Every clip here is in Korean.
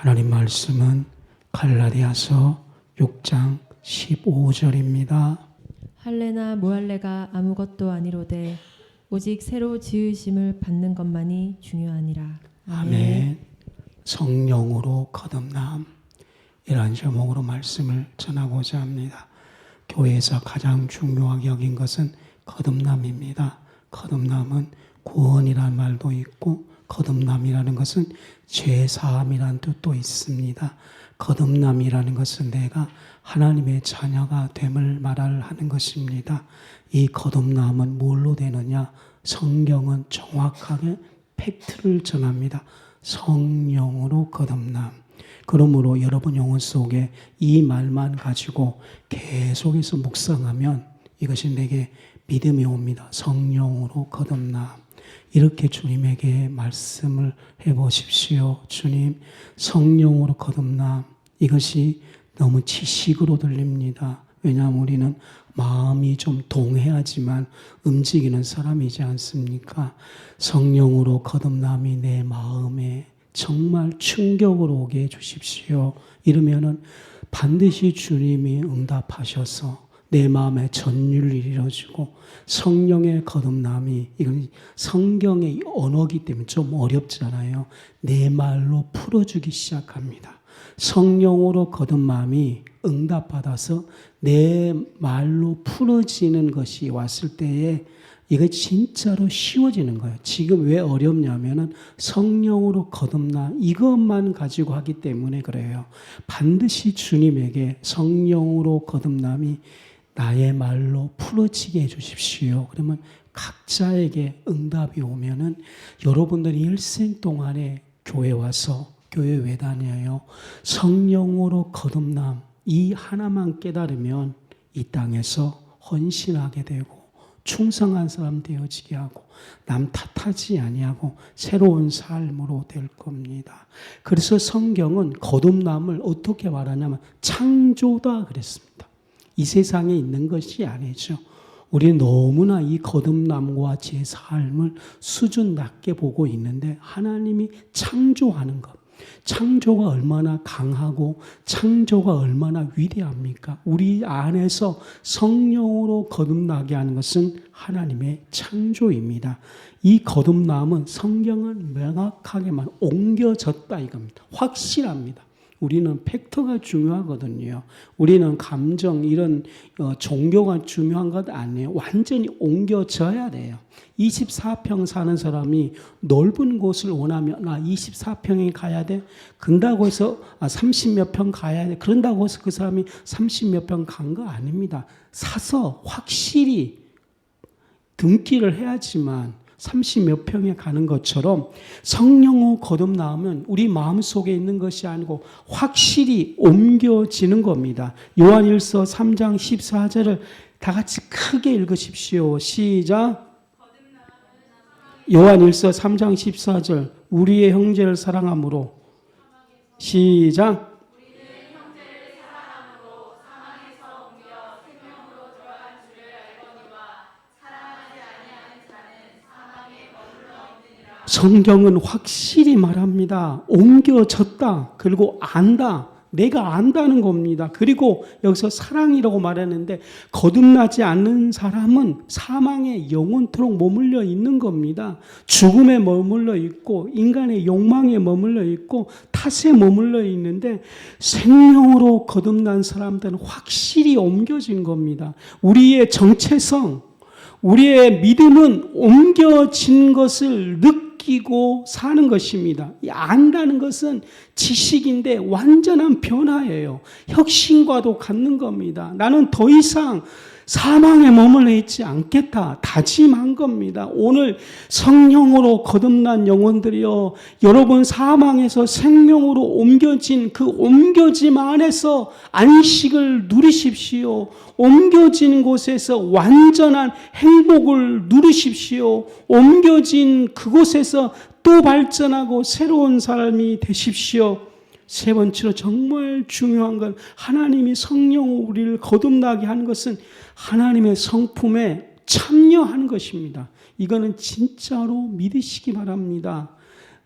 하나님 말씀은 갈라디아서 6장 15절입니다. 할례나 무할례가 아무것도 아니로되 오직 새로 지으심을 받는 것만이 중요하니라. 아멘. 성령으로 거듭남, 이러한 제목으로 말씀을 전하고자 합니다. 교회에서 가장 중요하게 여긴 것은 거듭남입니다. 거듭남은 구원이라는 말도 있고 거듭남이라는 것은 죄사함이라는 뜻도 있습니다. 거듭남이라는 것은 내가 하나님의 자녀가 됨을 말하는 것입니다. 이 거듭남은 뭘로 되느냐? 성경은 정확하게 팩트를 전합니다. 성령으로 거듭남. 그러므로 여러분 영혼 속에 이 말만 가지고 계속해서 묵상하면 이것이 내게 믿음이 옵니다. 성령으로 거듭남. 이렇게 주님에게 말씀을 해보십시오. 주님, 성령으로 거듭남. 이것이 너무 지식으로 들립니다. 왜냐하면 우리는 마음이 좀 동해하지만 움직이는 사람이지 않습니까? 성령으로 거듭남이 내 마음에 정말 충격으로 오게 해주십시오. 이러면은 반드시 주님이 응답하셔서 내 마음에 전율이 이루어지고 성령의 거듭남이, 이건 성경의 언어이기 때문에 좀 어렵잖아요. 내 말로 풀어주기 시작합니다. 성령으로 거듭남이 응답받아서 내 말로 풀어지는 것이 왔을 때에 이게 진짜로 쉬워지는 거예요. 지금 왜 어렵냐면은 성령으로 거듭남 이것만 가지고 하기 때문에 그래요. 반드시 주님에게 성령으로 거듭남이 나의 말로 풀어지게 해주십시오. 그러면 각자에게 응답이 오면은 여러분들이 일생 동안에 교회 와서 교회 왜 다녀요? 성령으로 거듭남 이 하나만 깨달으면 이 땅에서 헌신하게 되고 충성한 사람 되어지게 하고 남 탓하지 아니하고 새로운 삶으로 될 겁니다. 그래서 성경은 거듭남을 어떻게 말하냐면 창조다 그랬습니다. 이 세상에 있는 것이 아니죠. 우리는 너무나 이 거듭남과 제 삶을 수준 낮게 보고 있는데 하나님이 창조하는 것, 창조가 얼마나 강하고 창조가 얼마나 위대합니까? 우리 안에서 성령으로 거듭나게 하는 것은 하나님의 창조입니다. 이 거듭남은 성경은 명확하게만 옮겨졌다 이겁니다. 확실합니다. 우리는 팩트가 중요하거든요. 우리는 감정 이런 종교가 중요한 것 아니에요. 완전히 옮겨져야 돼요. 24평 사는 사람이 넓은 곳을 원하면 24평에 가야 돼. 그런다고 해서 30몇 평 가야 돼. 그런다고 해서 그 사람이 30몇 평 간 거 아닙니다. 사서 확실히 등기를 해야지만 30몇 평에 가는 것처럼 성령으로 거듭나면 우리 마음속에 있는 것이 아니고 확실히 옮겨지는 겁니다. 요한일서 3장 14절을 다 같이 크게 읽으십시오. 시작. 요한일서 3장 14절 우리의 형제를 사랑함으로 시작. 성경은 확실히 말합니다. 옮겨졌다. 그리고 안다. 내가 안다는 겁니다. 그리고 여기서 사랑이라고 말하는데 거듭나지 않는 사람은 사망에 영원토록 머물러 있는 겁니다. 죽음에 머물러 있고 인간의 욕망에 머물러 있고 탓에 머물러 있는데 생명으로 거듭난 사람들은 확실히 옮겨진 겁니다. 우리의 정체성, 우리의 믿음은 옮겨진 것을 느끼고 사는 것입니다. 안다는 것은 지식인데 완전한 변화예요. 혁신과도 같는 겁니다. 나는 더 이상 사망에 머물러 있지 않겠다 다짐한 겁니다. 오늘 성령으로 거듭난 영혼들이여, 여러분 사망에서 생명으로 옮겨진 그 옮겨짐 안에서 안식을 누리십시오. 옮겨진 곳에서 완전한 행복을 누리십시오. 옮겨진 그곳에서 또 발전하고 새로운 삶이 되십시오. 세 번째로 정말 중요한 건 하나님이 성령으로 우리를 거듭나게 하는 것은 하나님의 성품에 참여하는 것입니다. 이거는 진짜로 믿으시기 바랍니다.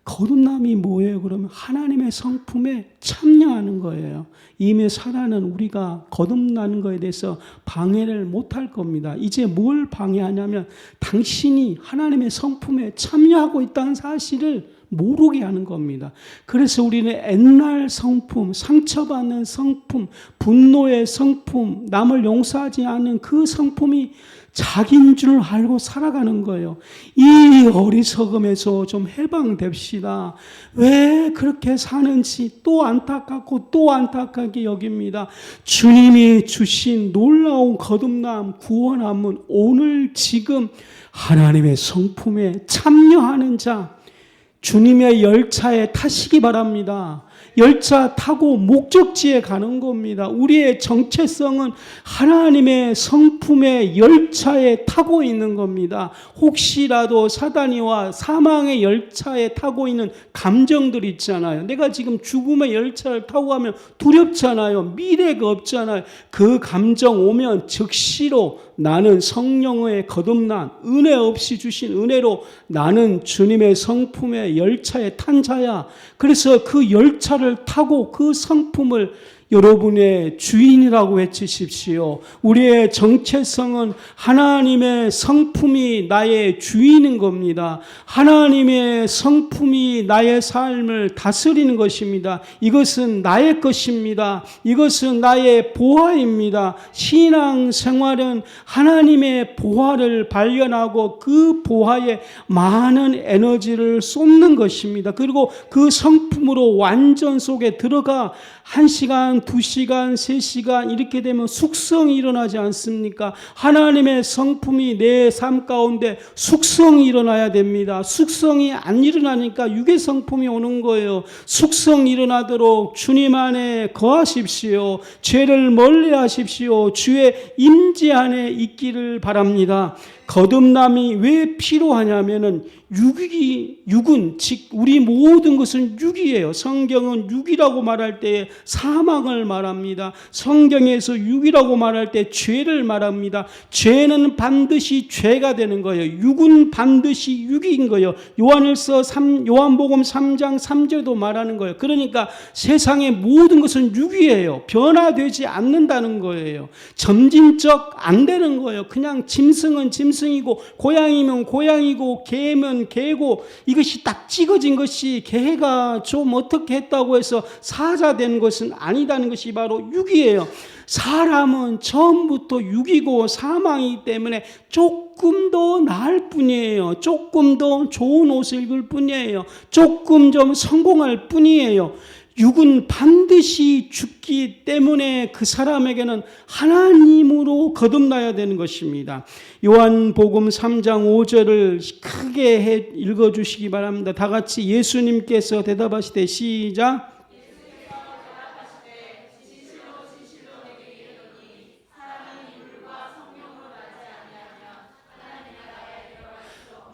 거듭남이 뭐예요? 그러면 하나님의 성품에 참여하는 거예요. 이미 살아는 우리가 거듭나는 거에 대해서 방해를 못할 겁니다. 이제 뭘 방해하냐면 당신이 하나님의 성품에 참여하고 있다는 사실을 모르게 하는 겁니다. 그래서 우리는 옛날 성품, 상처받는 성품, 분노의 성품, 남을 용서하지 않는 그 성품이 자기인 줄 알고 살아가는 거예요. 이 어리석음에서 좀 해방됩시다. 왜 그렇게 사는지 또 안타깝고 또 안타깝게 여깁니다. 주님이 주신 놀라운 거듭남, 구원함은 오늘 지금 하나님의 성품에 참여하는 자, 주님의 열차에 타시기 바랍니다. 열차 타고 목적지에 가는 겁니다. 우리의 정체성은 하나님의 성품의 열차에 타고 있는 겁니다. 혹시라도 사단이와 사망의 열차에 타고 있는 감정들 있잖아요. 내가 지금 죽음의 열차를 타고 가면 두렵잖아요. 미래가 없잖아요. 그 감정 오면 즉시로 나는 성령의 거듭난 은혜 없이 주신 은혜로 나는 주님의 성품의 열차에 탄 자야. 그래서 그 열차를 타고 그 성품을 여러분의 주인이라고 외치십시오. 우리의 정체성은 하나님의 성품이 나의 주인인 겁니다. 하나님의 성품이 나의 삶을 다스리는 것입니다. 이것은 나의 것입니다. 이것은 나의 보화입니다. 신앙 생활은 하나님의 보화를 발견하고 그 보화에 많은 에너지를 쏟는 것입니다. 그리고 그 성품으로 완전 속에 들어가 1시간, 2시간, 3시간 이렇게 되면 숙성이 일어나지 않습니까? 하나님의 성품이 내 삶 가운데 숙성이 일어나야 됩니다. 숙성이 안 일어나니까 육의 성품이 오는 거예요. 숙성이 일어나도록 주님 안에 거하십시오. 죄를 멀리하십시오. 주의 임재 안에 있기를 바랍니다. 거듭남이 왜 필요하냐면은 육은 즉 우리 모든 것은 육이에요. 성경은 육이라고 말할 때 사망을 말합니다. 성경에서 육이라고 말할 때 죄를 말합니다. 죄는 반드시 죄가 되는 거예요. 육은 반드시 육인 거예요. 요한복음 3장 3절도 말하는 거예요. 그러니까 세상의 모든 것은 육이에요. 변화되지 않는다는 거예요. 점진적 안 되는 거예요. 그냥 짐승은 짐승이고 고양이면 고양이고 개면 개고 이것이 딱 찍어진 것이 개가 좀 어떻게 했다고 해서 사자된 것은 아니다는 것이 바로 육이에요. 사람은 처음부터 육이고 사망이기 때문에 조금 더 나을 뿐이에요. 조금 더 좋은 옷을 입을 뿐이에요. 조금 좀 성공할 뿐이에요. 육은 반드시 죽기 때문에 그 사람에게는 하나님으로 거듭나야 되는 것입니다. 요한복음 3장 5절을 크게 읽어주시기 바랍니다. 다 같이 예수님께서 대답하시되 시작.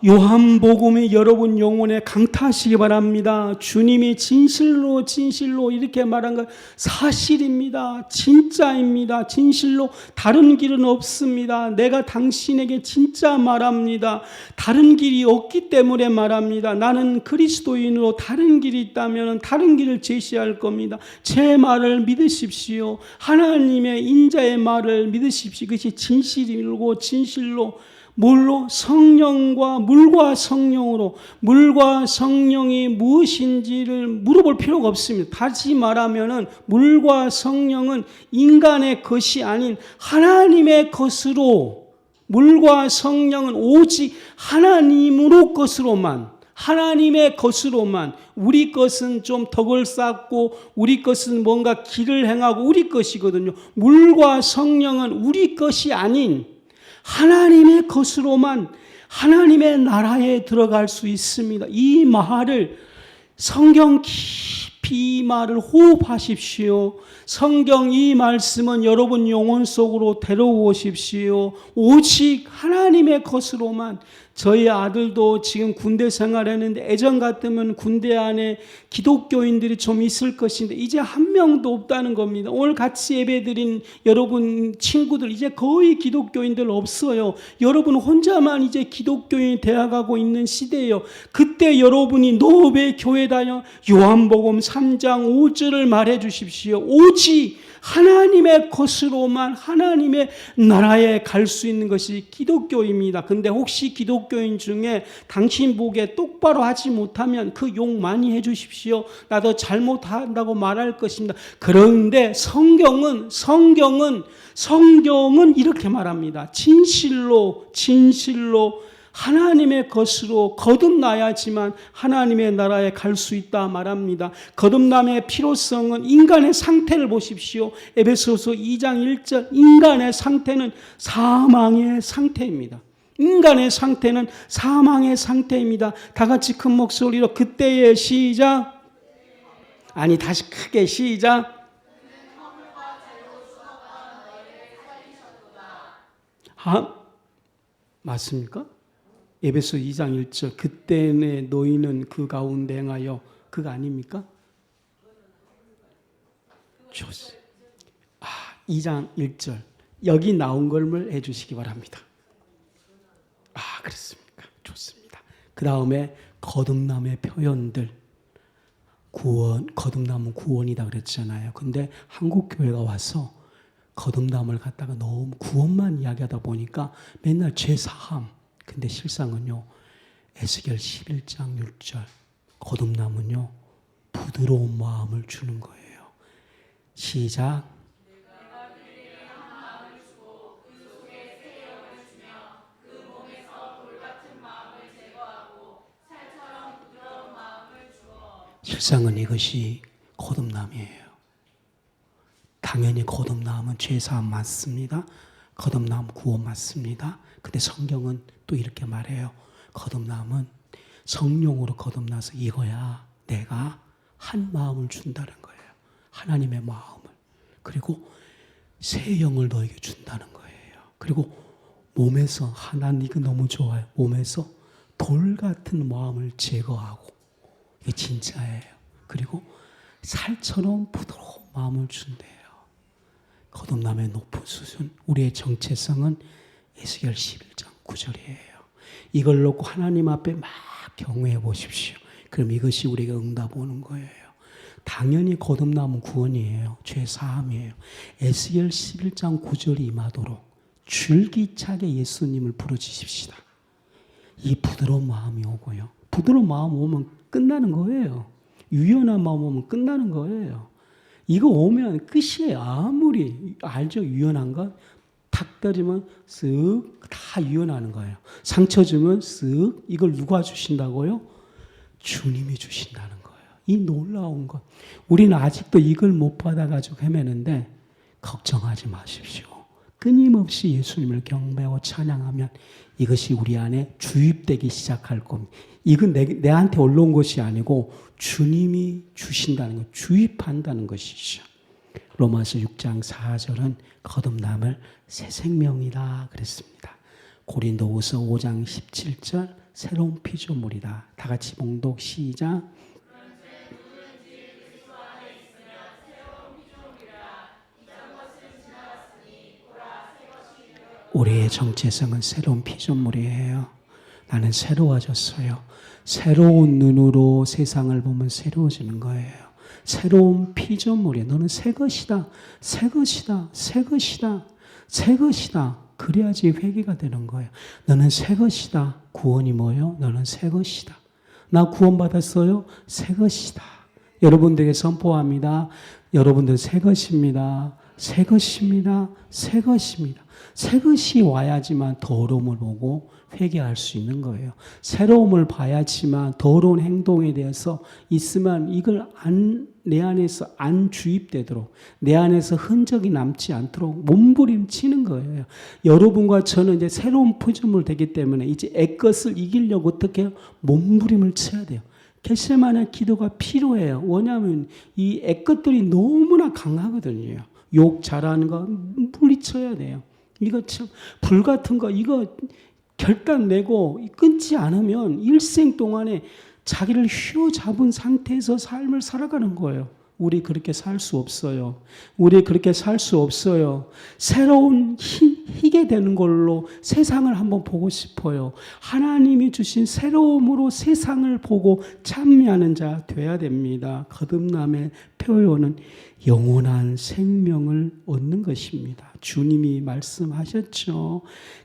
요한복음이 여러분 영혼에 강타하시기 바랍니다. 주님이 진실로 진실로 이렇게 말한 것 사실입니다. 진짜입니다. 진실로 다른 길은 없습니다. 내가 당신에게 진짜 말합니다. 다른 길이 없기 때문에 말합니다. 나는 그리스도인으로 다른 길이 있다면 다른 길을 제시할 겁니다. 제 말을 믿으십시오. 하나님의 인자의 말을 믿으십시오. 그것이 진실이고 진실로 뭘로? 성령과 물과 성령으로 물과 성령이 무엇인지를 물어볼 필요가 없습니다. 다시 말하면은 물과 성령은 인간의 것이 아닌 하나님의 것으로 물과 성령은 오직 하나님으로 것으로만 하나님의 것으로만 우리 것은 좀 덕을 쌓고 우리 것은 뭔가 길을 행하고 우리 것이거든요. 물과 성령은 우리 것이 아닌 하나님의 것으로만 하나님의 나라에 들어갈 수 있습니다. 이 말을 성경 깊이 이 말을 호흡하십시오. 성경 이 말씀은 여러분 영혼 속으로 데려오십시오. 오직 하나님의 것으로만 저희 아들도 지금 군대 생활했는데 예전 같으면 군대 안에 기독교인들이 좀 있을 것인데 이제 한 명도 없다는 겁니다. 오늘 같이 예배드린 여러분 친구들 이제 거의 기독교인들 없어요. 여러분 혼자만 이제 기독교인이 되어가고 있는 시대예요. 그때 여러분이 너 왜 교회 다녀? 요한복음 3장 5절을 말해 주십시오. 오직 하나님의 것으로만 하나님의 나라에 갈 수 있는 것이 기독교입니다. 근데 혹시 기독교인 중에 당신 보기에 똑바로 하지 못하면 그 욕 많이 해주십시오. 나도 잘못한다고 말할 것입니다. 그런데 성경은 이렇게 말합니다. 진실로 하나님의 것으로 거듭나야지만 하나님의 나라에 갈 수 있다 말합니다. 거듭남의 필요성은 인간의 상태를 보십시오. 에베소서 2장 1절 인간의 상태는 사망의 상태입니다. 인간의 상태는 사망의 상태입니다. 다 같이 큰 목소리로 그때의 시작. 아니 다시 크게 시작. 맞습니까? 에베소 2장 1절 그때의 너희는 그 가운데 행하여 그거 아닙니까? 좋습니다. 2장 1절 여기 나온 걸 해주시기 바랍니다. 그렇습니까? 좋습니다. 그 다음에 거듭남의 표현들 거듭남은 구원이다 그랬잖아요. 근데 한국 교회가 와서 거듭남을 갖다가 너무 구원만 이야기하다 보니까 맨날 죄사함. 근데 실상은요. 에스겔 11장 6절 거듭남은요. 부드러운 마음을 주는 거예요. 시작. 실상은 이것이 거듭남이에요. 당연히 거듭남은 죄사함 맞습니다. 거듭남 구원 맞습니다. 근데 성경은 또 이렇게 말해요. 거듭남은 성령으로 거듭나서 이거야 내가 한 마음을 준다는 거예요. 하나님의 마음을. 그리고 새 영을 너에게 준다는 거예요. 그리고 몸에서 하나님 이거 너무 좋아요. 몸에서 돌 같은 마음을 제거하고 이게 진짜예요. 그리고 살처럼 부드러운 마음을 준대요. 거듭남의 높은 수준, 우리의 정체성은 에스겔 11장 9절이에요. 이걸 놓고 하나님 앞에 막 경외해 보십시오. 그럼 이것이 우리가 응답 오는 거예요. 당연히 거듭남은 구원이에요. 죄 사함이에요. 에스겔 11장 9절이 임하도록 줄기차게 예수님을 부르짖읍시다. 이 부드러운 마음이 오고요. 부드러운 마음 오면 끝나는 거예요. 유연한 마음 오면 끝나는 거예요. 이거 오면 끝이에요. 아무리 알죠? 유연한 거? 탁 때리면 쓱 다 유연하는 거예요. 상처 주면 쓱 이걸 누가 주신다고요? 주님이 주신다는 거예요. 이 놀라운 것. 우리는 아직도 이걸 못 받아가지고 헤매는데 걱정하지 마십시오. 끊임없이 예수님을 경배하고 찬양하면 이것이 우리 안에 주입되기 시작할 겁니다. 이건 내한테 올라온 것이 아니고 주님이 주신다는 것, 주입한다는 것이죠. 로마서 6장 4절은 거듭남을 새 생명이다 그랬습니다. 고린도후서 5장 17절 새로운 피조물이다. 다 같이 봉독 시작. 우리의 정체성은 새로운 피조물이에요. 나는 새로워졌어요. 새로운 눈으로 세상을 보면 새로워지는 거예요. 새로운 피조물이에요. 너는 새 것이다. 새 것이다. 새 것이다. 새 것이다. 그래야지 회개가 되는 거예요. 너는 새 것이다. 구원이 뭐예요? 너는 새 것이다. 나 구원받았어요? 새 것이다. 여러분들에게 선포합니다. 여러분들 새 것입니다. 새 것입니다. 새 것입니다. 새 것이 와야지만 더러움을 보고 회개할 수 있는 거예요. 새로움을 봐야지만 더러운 행동에 대해서 있으면 이걸 내 안에서 안 주입되도록 내 안에서 흔적이 남지 않도록 몸부림치는 거예요. 여러분과 저는 이제 새로운 피조물 되기 때문에 이제 애것을 이기려고 어떻게 해요? 몸부림을 쳐야 돼요. 겟세마네 기도가 필요해요. 왜냐하면 이 애것들이 너무나 강하거든요. 욕 잘하는 거 물리쳐야 돼요. 이거 참 불 같은 거 이거 결단 내고 끊지 않으면 일생 동안에 자기를 휘어잡은 상태에서 삶을 살아가는 거예요. 우리 그렇게 살 수 없어요. 우리 그렇게 살 수 없어요. 새로운 희게 되는 걸로 세상을 한번 보고 싶어요. 하나님이 주신 새로움으로 세상을 보고 찬미하는 자 돼야 됩니다. 거듭남의 표현은 영원한 생명을 얻는 것입니다. 주님이 말씀하셨죠.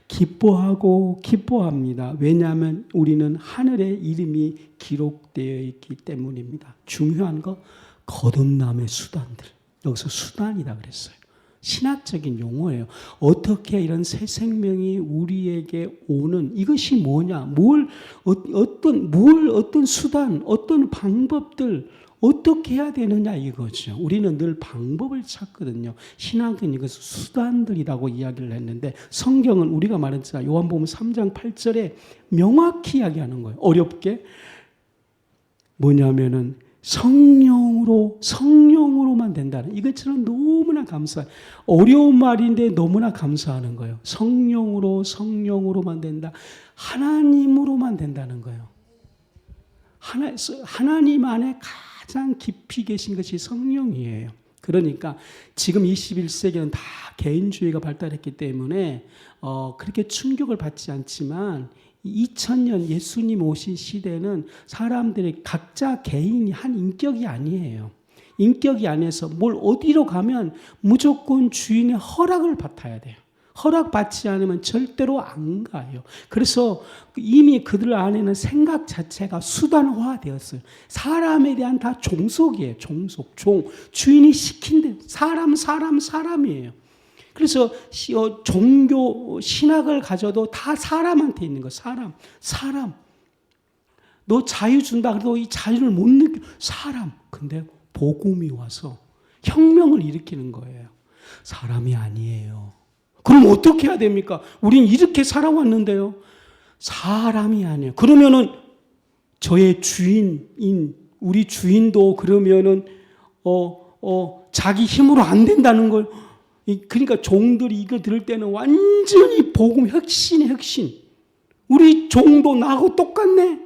기뻐하고 기뻐합니다. 왜냐하면 우리는 하늘에 이름이 기록되어 있기 때문입니다. 중요한 거 거듭남의 수단들. 여기서 수단이다 그랬어요. 신학적인 용어예요. 어떻게 이런 새 생명이 우리에게 오는 이것이 뭐냐? 어떤 수단, 어떤 방법들 어떻게 해야 되느냐 이거죠. 우리는 늘 방법을 찾거든요. 신학은 이것을 수단들이라고 이야기를 했는데 성경은 우리가 말했잖아요. 요한복음 3장 8절에 명확히 이야기하는 거예요. 어렵게 뭐냐면은 성령으로만 된다는 이것처럼 너무나 감사해요. 어려운 말인데 너무나 감사하는 거예요. 성령으로만 된다. 하나님으로만 된다는 거예요. 하나님 안에 가장 깊이 계신 것이 성령이에요. 그러니까 지금 21세기는 다 개인주의가 발달했기 때문에 그렇게 충격을 받지 않지만 2000년 예수님 오신 시대는 사람들이 각자 개인이 한 인격이 아니에요. 인격이 아니어서 뭘 어디로 가면 무조건 주인의 허락을 받아야 돼요. 허락받지 않으면 절대로 안 가요. 그래서 이미 그들 안에는 생각 자체가 수단화되었어요. 사람에 대한 다 종속이에요. 종속, 주인이 시킨 대 사람이에요. 그래서 종교, 신학을 가져도 다 사람한테 있는 거예요. 사람. 너 자유 준다 그래도 이 자유를 못 느껴. 사람. 근데 복음이 와서 혁명을 일으키는 거예요. 사람이 아니에요. 그럼 어떻게 해야 됩니까? 우린 이렇게 살아왔는데요. 사람이 아니에요. 그러면은 저의 주인인 우리 주인도 그러면은 자기 힘으로 안 된다는 걸. 그러니까 종들이 이거 들을 때는 완전히 복음 혁신. 우리 종도 나하고 똑같네.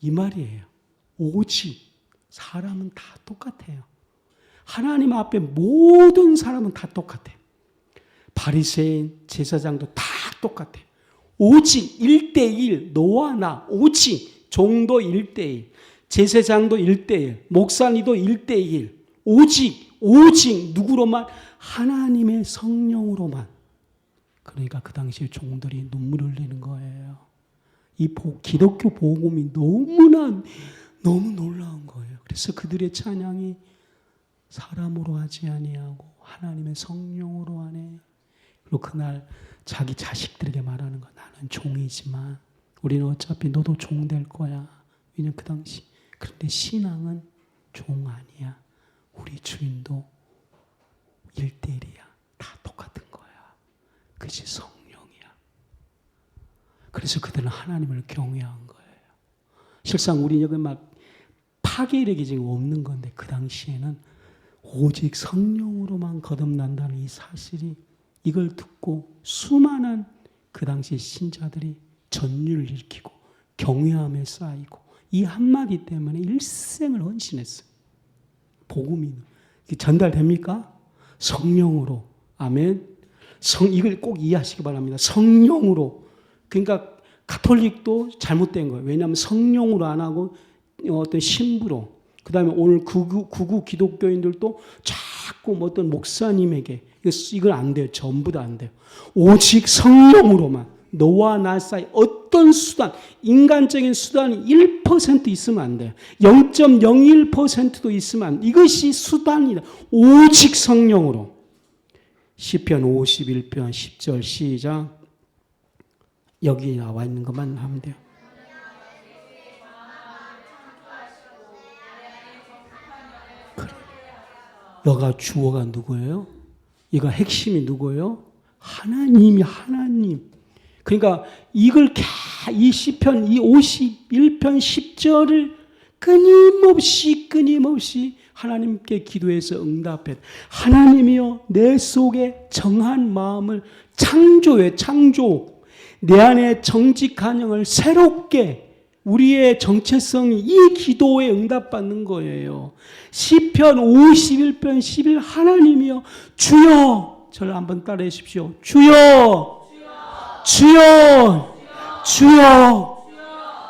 이 말이에요. 오직 사람은 다 똑같아요. 하나님 앞에 모든 사람은 다 똑같아요. 바리새인, 제사장도 다 똑같아요. 오직 1대1 너와 나 오직 종도 1대1 제사장도 1대1 목사님도 1대1 오직 누구로만? 하나님의 성령으로만. 그러니까 그 당시에 종들이 눈물을 흘리는 거예요. 이 기독교 복음이 너무 놀라운 거예요. 그래서 그들의 찬양이 사람으로 하지 아니하고 하나님의 성령으로 하네. 그리고 그날 자기 자식들에게 말하는 거 나는 종이지만 우리는 어차피 너도 종 될 거야. 왜냐면 그 당시. 그런데 신앙은 종 아니야. 우리 주인도 1대1이야. 다 똑같은 거야. 그것이 성령이야. 그래서 그들은 하나님을 경외한 거예요. 실상 우리 여기 막 파괴력이 지금 없는 건데 그 당시에는 오직 성령으로만 거듭난다는 이 사실이 이걸 듣고 수많은 그 당시 신자들이 전율을 일으키고 경외함에 쌓이고 이 한마디 때문에 일생을 헌신했어요. 복음이 전달됩니까? 성령으로. 아멘. 이걸 꼭 이해하시기 바랍니다. 성령으로. 그러니까 가톨릭도 잘못된 거예요. 왜냐하면 성령으로 안 하고 어떤 신부로. 그 다음에 오늘 구구 기독교인들도 자꾸 어떤 목사님에게 이걸 안 돼요. 전부 다 안 돼요. 오직 성령으로만. 너와 나 사이 어떤 수단, 인간적인 수단이 1% 있으면 안 돼요. 0.01%도 있으면 안 돼요. 이것이 수단이다. 오직 성령으로. 시편 51편 10절 시작. 여기 나와 있는 것만 하면 돼요. 그래. 여가 주어가 누구예요? 이거 핵심이 누구예요? 하나님. 그러니까 이걸 이 시편 이 51편 10절을 끊임없이 하나님께 기도해서 응답해. 하나님이여 내 속에 정한 마음을 창조. 내 안에 정직한 영을 새롭게 우리의 정체성이 이 기도에 응답받는 거예요. 시편 51편 11 하나님이여 주여 저를 한번 따라해 주십시오. 주여 주여 주여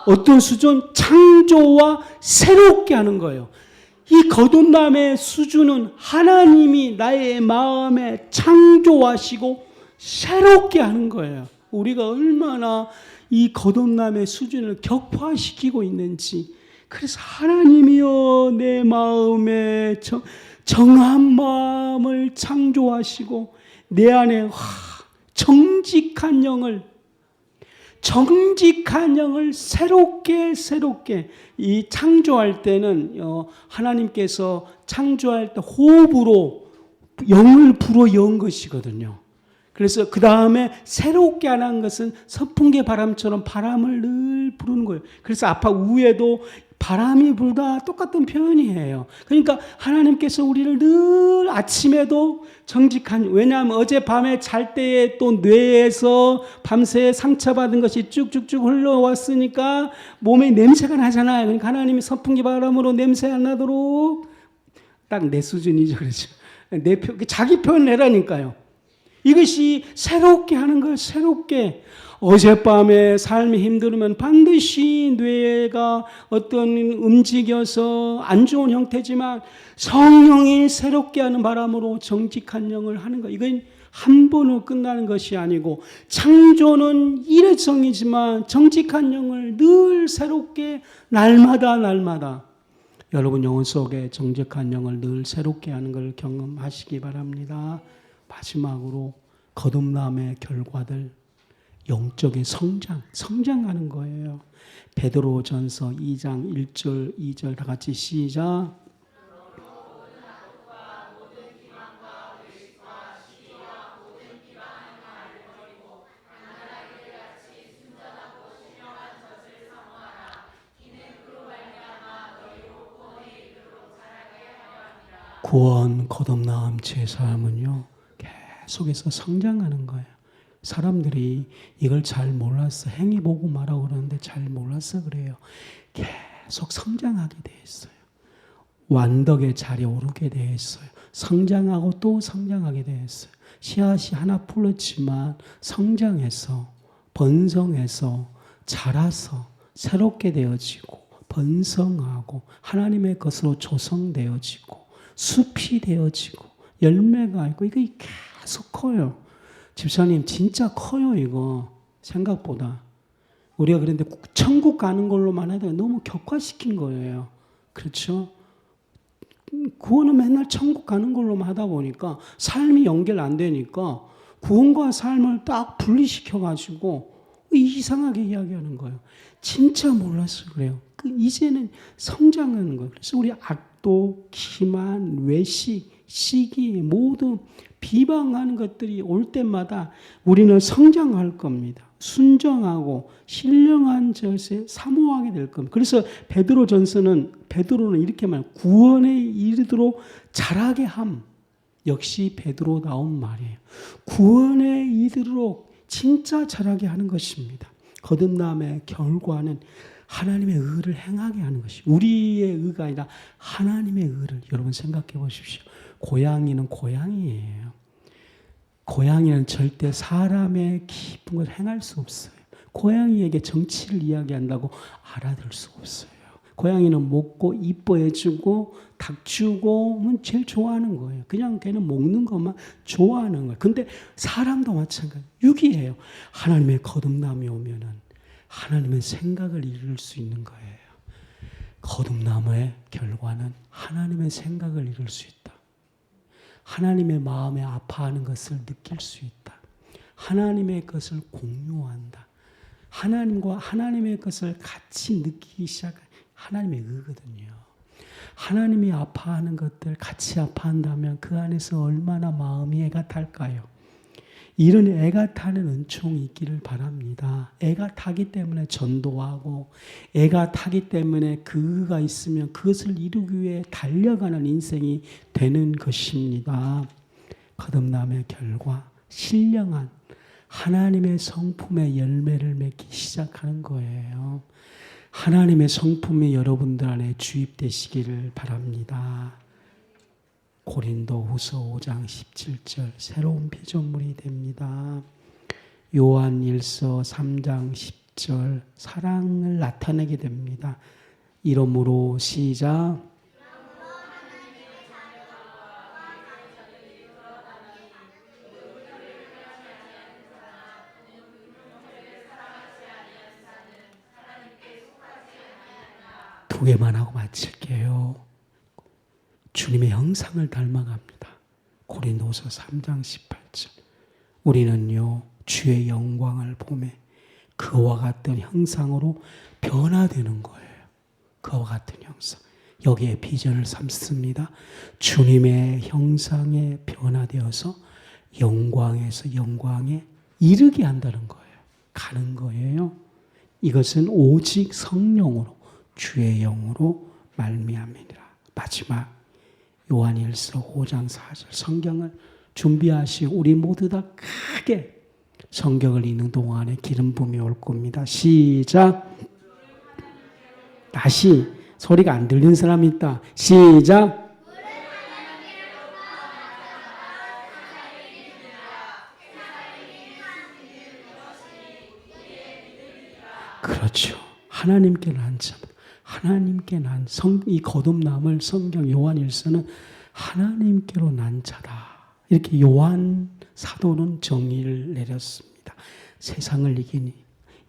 어떤 수준? 창조와 새롭게 하는 거예요. 이 거듭남의 수준은 하나님이 나의 마음에 창조하시고 새롭게 하는 거예요. 우리가 얼마나 이 거듭남의 수준을 격화시키고 있는지. 그래서 하나님이여 내 마음에 정한 마음을 창조하시고 내 안에 정직한 영을 새롭게 이 창조할 때는 하나님께서 창조할 때 호흡으로 영을 불어 여은 것이거든요. 그래서 그 다음에 새롭게 하는 것은 선풍기 바람처럼 바람을 늘 부르는 거예요. 그래서 아파 위에도 바람이 불다 똑같은 표현이에요. 그러니까 하나님께서 우리를 늘 아침에도 정직한, 왜냐하면 어젯밤에 잘 때에 또 뇌에서 밤새 상처받은 것이 쭉쭉쭉 흘러왔으니까 몸에 냄새가 나잖아요. 그러니까 하나님이 선풍기 바람으로 냄새 안 나도록 딱 내 수준이죠. 그렇죠. 자기 표현을 해라니까요. 이것이 새롭게 하는 걸 새롭게. 어젯밤에 삶이 힘들으면 반드시 뇌가 어떤 움직여서 안 좋은 형태지만 성령이 새롭게 하는 바람으로 정직한 영을 하는 것. 이건 한 번으로 끝나는 것이 아니고 창조는 일회성이지만 정직한 영을 늘 새롭게 날마다 여러분 영혼 속에 정직한 영을 늘 새롭게 하는 걸 경험하시기 바랍니다. 마지막으로 거듭남의 결과들, 영적인 성장하는 거예요. 베드로전서 2장 1절 2절 다 같이 시작. 구원, 거듭남, 제사함은요 계속해서 성장하는 거예요. 사람들이 이걸 잘 몰라서 행위 보고 말하고 그러는데 잘 몰라서 그래요. 계속 성장하게 돼 있어요. 완덕의 자리에 오르게 돼 있어요. 성장하고 또 성장하게 돼 있어요. 씨앗이 하나 풀었지만 성장해서 번성해서 자라서 새롭게 되어지고 번성하고 하나님의 것으로 조성되어지고 숲이 되어지고 열매가 있고 이거 계속 커요. 집사님 진짜 커요 이거 생각보다. 우리가 그런데 천국 가는 걸로만 해도 너무 격화시킨 거예요. 그렇죠? 구원은 맨날 천국 가는 걸로만 하다 보니까 삶이 연결 안 되니까 구원과 삶을 딱 분리시켜가지고 이상하게 이야기하는 거예요. 진짜 몰라서 그래요. 이제는 성장하는 거예요. 그래서 우리 악도, 기만, 외식, 시기 모두 비방하는 것들이 올 때마다 우리는 성장할 겁니다. 순정하고 신령한 것에 사모하게 될 겁니다. 그래서 베드로는 이렇게 말해요. 구원에 이르도록 자라게 함. 역시 베드로다운 말이에요. 구원에 이르도록 진짜 자라게 하는 것입니다. 거듭남의 결과는 하나님의 의를 행하게 하는 것이 우리의 의가 아니라 하나님의 의를 여러분 생각해 보십시오. 고양이는 고양이예요. 고양이는 절대 사람의 깊은 걸 행할 수 없어요. 고양이에게 정치를 이야기한다고 알아들 수 없어요. 고양이는 먹고 이뻐해주고 닭 주고 제일 좋아하는 거예요. 그냥 걔는 먹는 것만 좋아하는 거예요. 근데 사람도 마찬가지. 유기해요. 하나님의 거듭남이 오면은 하나님의 생각을 이룰 수 있는 거예요. 거듭남의 결과는 하나님의 생각을 이룰 수 있다. 하나님의 마음에 아파하는 것을 느낄 수 있다. 하나님의 것을 공유한다. 하나님과 하나님의 것을 같이 느끼기 시작한 하나님의 의거든요. 하나님이 아파하는 것들 같이 아파한다면 그 안에서 얼마나 마음이 애가 탈까요? 이런 애가 타는 은총이 있기를 바랍니다. 애가 타기 때문에 전도하고 애가 타기 때문에 그가 있으면 그것을 이루기 위해 달려가는 인생이 되는 것입니다. 거듭남의 결과 신령한 하나님의 성품의 열매를 맺기 시작하는 거예요. 하나님의 성품이 여러분들 안에 주입되시기를 바랍니다. 고린도후서 5장 17절 새로운 피조물이 됩니다. 요한일서 3장 10절 사랑을 나타내게 됩니다. 이러므로 시작. 두 개만 하고 마칠게요. 주님의 형상을 닮아갑니다. 고린도서 3장 18절 우리는요 주의 영광을 보매 그와 같은 형상으로 변화되는 거예요. 그와 같은 형상. 여기에 비전을 삼습니다. 주님의 형상에 변화되어서 영광에서 영광에 이르게 한다는 거예요. 가는 거예요. 이것은 오직 성령으로 주의 영으로 말미암이니라. 마지막 요한일서 5장 4절 성경을 준비하시고 우리 모두 다 크게 성경을 읽는 동안에 기름 부음이 올 겁니다. 시작. 다시 소리가 안 들리는 사람이 있다. 시작. 그렇죠. 하나님께 난 자, 하나님께 난 이 거듭남을 성경 요한일서는 하나님께로 난 자다. 이렇게 요한 사도는 정의를 내렸습니다. 세상을 이기니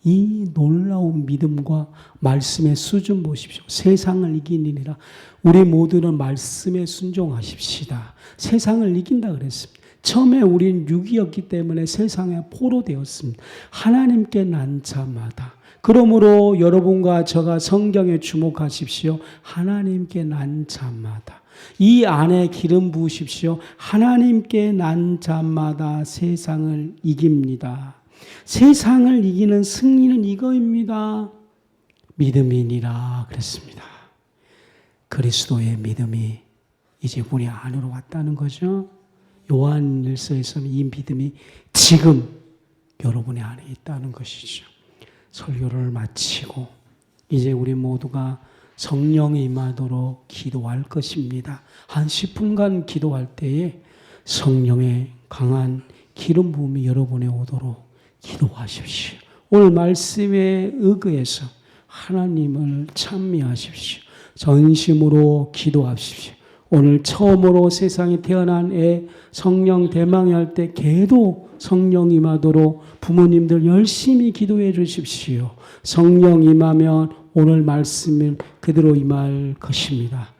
이 놀라운 믿음과 말씀의 수준 보십시오. 세상을 이기니라. 우리 모두는 말씀에 순종하십시다. 세상을 이긴다 그랬습니다. 처음에 우리는 육이었기 때문에 세상에 포로되었습니다. 하나님께 난 자마다. 그러므로 여러분과 저가 성경에 주목하십시오. 하나님께 난 자마다. 이 안에 기름 부으십시오. 하나님께 난 자마다 세상을 이깁니다. 세상을 이기는 승리는 이거입니다. 믿음이니라 그랬습니다. 그리스도의 믿음이 이제 우리 안으로 왔다는 거죠. 요한일서에서는 이 믿음이 지금 여러분의 안에 있다는 것이죠. 설교를 마치고 이제 우리 모두가 성령이 임하도록 기도할 것입니다. 한 10분간 기도할 때에 성령의 강한 기름 부음이 여러분에 오도록 기도하십시오. 오늘 말씀에 의거해서 하나님을 찬미하십시오. 전심으로 기도하십시오. 오늘 처음으로 세상에 태어난 애 성령 대망이 할 때 걔도 성령 임하도록 부모님들 열심히 기도해 주십시오. 성령 임하면 오늘 말씀은 그대로 임할 것입니다.